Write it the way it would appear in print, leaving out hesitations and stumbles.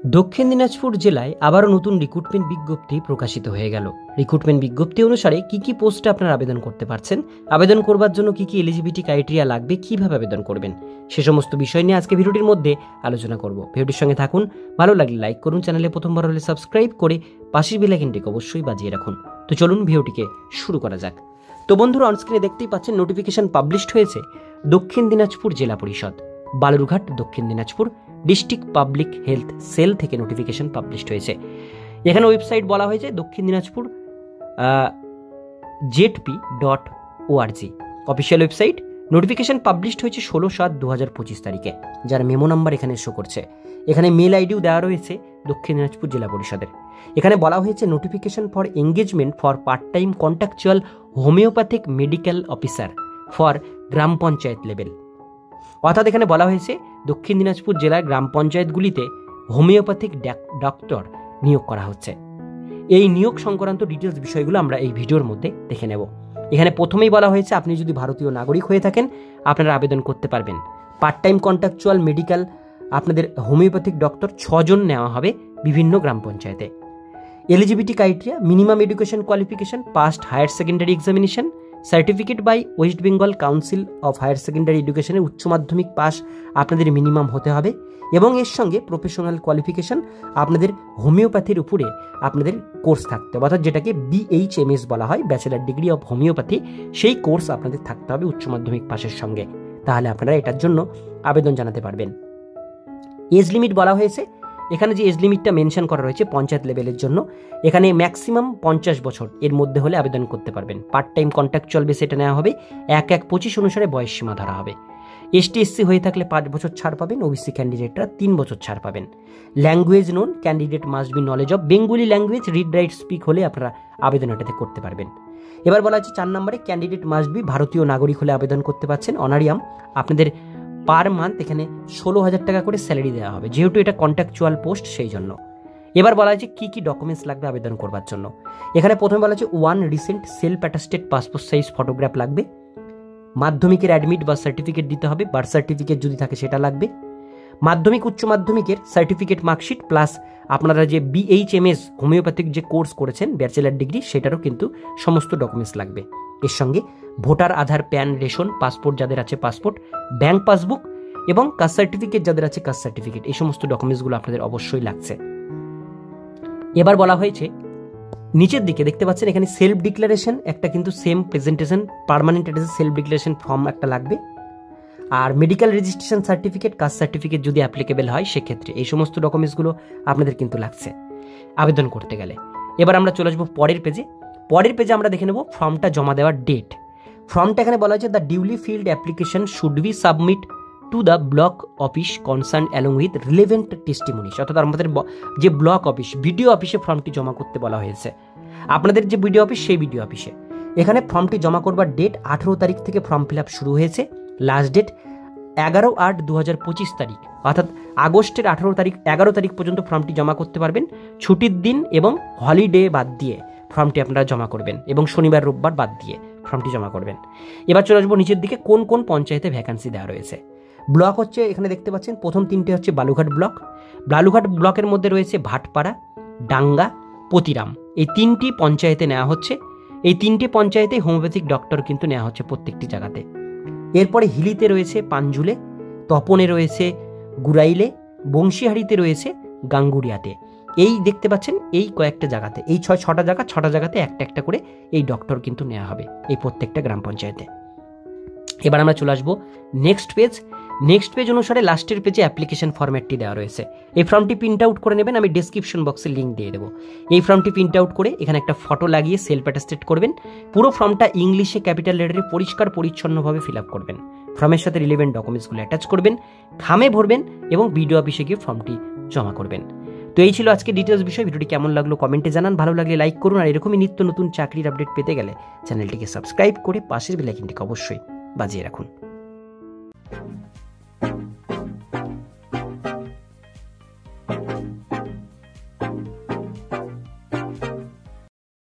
দক্ষিণ দিনাজপুর জেলায় আবারও নতুন রিক্রুটমেন্ট বিজ্ঞপ্তি প্রকাশিত হয়ে গেল। রিক্রুটমেন্ট বিজ্ঞপ্তি অনুসারে কি কি পোস্টে আপনারা আবেদন করতে পারছেন, আবেদন করবার জন্য কি কি এলিজিবিলিটি ক্রাইটেরিয়া লাগবে, কিভাবে আবেদন করবেন, সে সমস্ত বিষয় নিয়ে আজকে ভিডিওটির মধ্যে আলোচনা করব। ভিডিওটির সঙ্গে থাকুন, ভালো লাগলে লাইক করুন, চ্যানেলে প্রথমবার হলে সাবস্ক্রাইব করে পাশের বেল আইকনটিকে অবশ্যই বাজিয়ে রাখুন। তো চলুন ভিডিওটিকে শুরু করা যাক। তো বন্ধুরা, অনস্ক্রিনে দেখতেই পাচ্ছেন নোটিফিকেশন পাবলিশড হয়েছে দক্ষিণ দিনাজপুর জেলা Parishad, Balurghat, Dakshin Dinajpur district public health cell থেকে নোটিফিকেশন পাবলিশড হয়েছে। এখানে ওয়েবসাইট বলা হয়েছে Dakshin Dinajpur ZP.org official website. Notification published হয়েছে 16/7/2025 তারিখে, যার মেমো নাম্বার এখানে শো করছে। এখানে মেল আইডিও দেওয়া রয়েছে দক্ষিণ দিনাজপুর জেলা পরিষদের। এখানে বলা হয়েছে notification for engagement for part time contractual homeopathic medical officer for gram panchayat level. অর্থাৎ এখানে বলা হয়েছে দক্ষিণ দিনাজপুর জেলার গ্রাম পঞ্চায়েতগুলিতে হোমিওপ্যাথিক ডক্টর নিয়োগ করা হচ্ছে। এই নিয়োগ সংক্রান্ত ডিটেলস বিষয়গুলো আমরা এই ভিডিওর মধ্যে দেখে নেব। এখানে প্রথমেই বলা হয়েছে আপনি যদি ভারতীয় নাগরিক হয়ে থাকেন আপনারা আবেদন করতে পারবেন। পার্ট টাইম কন্ট্রাকচুয়াল মেডিকেল আপনাদের হোমিওপ্যাথিক ডক্টর 6 জন নেওয়া হবে বিভিন্ন গ্রাম পঞ্চায়েতে। Eligibility criteria: minimum education qualification, passed higher secondary examination, certificate by West Bengal council of higher secondary এডুকেশনের উচ্চ মাধ্যমিক পাস আপনাদের মিনিমাম হতে হবে, এবং এর সঙ্গে প্রফেশনাল কোয়ালিফিকেশন আপনাদের হোমিওপ্যাথির উপরে আপনাদের কোর্স থাকতে হবে, অর্থাৎ যেটাকে BHMS বলা হয়, ব্যাচেলার ডিগ্রি অফ হোমিওপ্যাথি, সেই কোর্স আপনাদের থাকতে হবে উচ্চ মাধ্যমিক পাসের সঙ্গে। তাহলে আপনারা এটার জন্য আবেদন জানাতে পারবেন। এজ লিমিট বলা হয়েছে, এখানে যে এজ লিমিটটা মেনশন করা রয়েছে পঞ্চায়েত লেভেলের জন্য, এখানে ম্যাক্সিমাম 50 বছর এর মধ্যে হলে আবেদন করতে পারবেন। পার্ট টাইম কন্ট্রাকচুয়াল বেসে এটা নেওয়া হবে, 1/1/25 অনুসারে বয়স সীমা ধরা হবে। ST/SC হয়ে থাকলে 5 বছর ছাড় পাবেন, OBC ক্যান্ডিডেটরা 3 বছর ছাড় পাবেন। Language known, candidate must be knowledge of Bengali language, read write speak হলে আপনারা আবেদন এটাতে করতে পারবেন। এবার বলা হচ্ছে 4 নম্বরে ক্যান্ডিডেট মাস্ট বি ভারতীয় নাগরিক হলে আবেদন করতে পারছেন। অনারিয়াম আপনাদের পার মান্থ এখানে 16,000 টাকা করে স্যালারি দেওয়া হবে, যেহেতু এটা কন্ট্রাকচুয়াল পোস্ট সেই জন্য। এবার বলা হয়েছে কি কি ডকুমেন্টস লাগবে আবেদন করবার জন্য। এখানে প্রথমে বলা হচ্ছে 1 recent self attested passport size photograph লাগবে। মাধ্যমিকের অ্যাডমিট বা সার্টিফিকেট দিতে হবে, বার্থ সার্টিফিকেট যদি থাকে সেটা লাগবে। মাধ্যমিক উচ্চ মাধ্যমিকের সার্টিফিকেট মার্কশিট প্লাস আপনারা যে BHMS হোমিওপ্যাথিক যে কোর্স করেছেন ব্যাচেলার ডিগ্রি, সেটারও কিন্তু সমস্ত ডকুমেন্টস লাগবে। এর সঙ্গে ভোটার, আধার, প্যান, রেশন, পাসপোর্ট যাদের আছে পাসপোর্ট, ব্যাংক পাসবুক এবং কাস্ট সার্টিফিকেট যাদের আছে কাস্ট সার্টিফিকেট, এই সমস্ত ডকুমেন্টসগুলো আপনাদের অবশ্যই লাগছে। এবার বলা হয়েছে নিচের দিকে দেখতে পাচ্ছেন এখানে সেলফ ডিক্লারেশন একটা কিন্তু same presentation permanent address self declaration form একটা লাগবে। আর medical registration certificate, caste certificate যদি অ্যাপ্লিকেবল হয় সেক্ষেত্রে এই সমস্ত ডকুমেন্টসগুলো আপনাদের কিন্তু লাগছে আবেদন করতে গেলে। এবার আমরা চলে আসবো পরের পেজে আমরা দেখে নেব ফর্মটা জমা দেওয়ার ডেট। ফর্মটা এখানে বলা হয়েছে the duly filled application should be submit to the block office concern along with relevant testimonies, অর্থাৎ আমাদের যে ব্লক অফিস বিডিও অফিসে ফর্মটি জমা করতে বলা হয়েছে। আপনাদের যে বিডিও অফিস সেই বিডিও অফিসে এখানে ফর্মটি জমা করবার ডেট 18 তারিখ থেকে ফর্ম ফিল আপ শুরু হয়েছে, লাস্ট ডেট 11/8/2025 তারিখ, অর্থাৎ আগস্টের 11 তারিখ পর্যন্ত ফর্মটি জমা করতে পারবেন। ছুটির দিন এবং হলিডে বাদ দিয়ে ফর্মটি আপনারা জমা করবেন এবং শনিবার রোববার বাদ দিয়ে ফর্মটি জমা করবেন। এবার চলে আসবো নিচের দিকে কোন কোন পঞ্চায়েতে ভ্যাকান্সি দেওয়া রয়েছে। ব্লক হচ্ছে এখানে দেখতে পাচ্ছেন প্রথম 3টে হচ্ছে বালুঘাট ব্লক। বালুঘাট ব্লকের মধ্যে রয়েছে ভাটপাড়া, ডাঙ্গা, পতিরাম, এই 3টি পঞ্চায়েতে নেওয়া হচ্ছে। এই 3টে পঞ্চায়েতে হোমিওপ্যাথিক ডক্টর কিন্তু নেওয়া হচ্ছে প্রত্যেকটি জায়গাতে। এরপরে হিলিতে রয়েছে পাঞ্জুলে, তপনে রয়েছে গুরাইলে, বংশীহারিতে রয়েছে গাঙ্গুরিয়াতে। এই দেখতে পাচ্ছেন এই কয়েকটা জায়গাতে, এই 6টা জায়গাতে একটা একটা করে এই ডক্টর কিন্তু নেওয়া হবে এই প্রত্যেকটা গ্রাম পঞ্চায়েতে। এবার আমরা চলে আসবো নেক্সট পেজ অনুসারে লাস্টের পেজে অ্যাপ্লিকেশন ফরম্যাটটি দেওয়া রয়েছে। এই ফর্মটি প্রিন্ট আউট করে নেবেন, আমি ডেসক্রিপশন বক্সে লিঙ্ক দিয়ে দেবো। এই ফর্মটি প্রিন্ট আউট করে এখানে একটা ফটো লাগিয়ে সেলফ অ্যাটাস্টেড করবেন। পুরো ফর্মটা ইংলিশে ক্যাপিটাল লেটারে পরিষ্কার পরিচ্ছন্নভাবে ফিল আপ করবেন। ফর্মের সাথে রিলেভেন্ট ডকুমেন্টসগুলো অ্যাটাচ করবেন, খামে ভরবেন এবং বিডিও অফিসে গিয়ে ফর্মটি জমা করবেন। তো এই ছিল আজকে ডিটেলস বিষয়। ভিডিওটি কেমন লাগলো কমেন্টে জানান, ভালো লাগলে লাইক করুন, আর এরকমই নিত্য নতুন চাকরির আপডেট পেতে গেলে চ্যানেলটিকে সাবস্ক্রাইব করে পাশের বেল আইকনটিকে অবশ্যই বাজিয়ে রাখুন।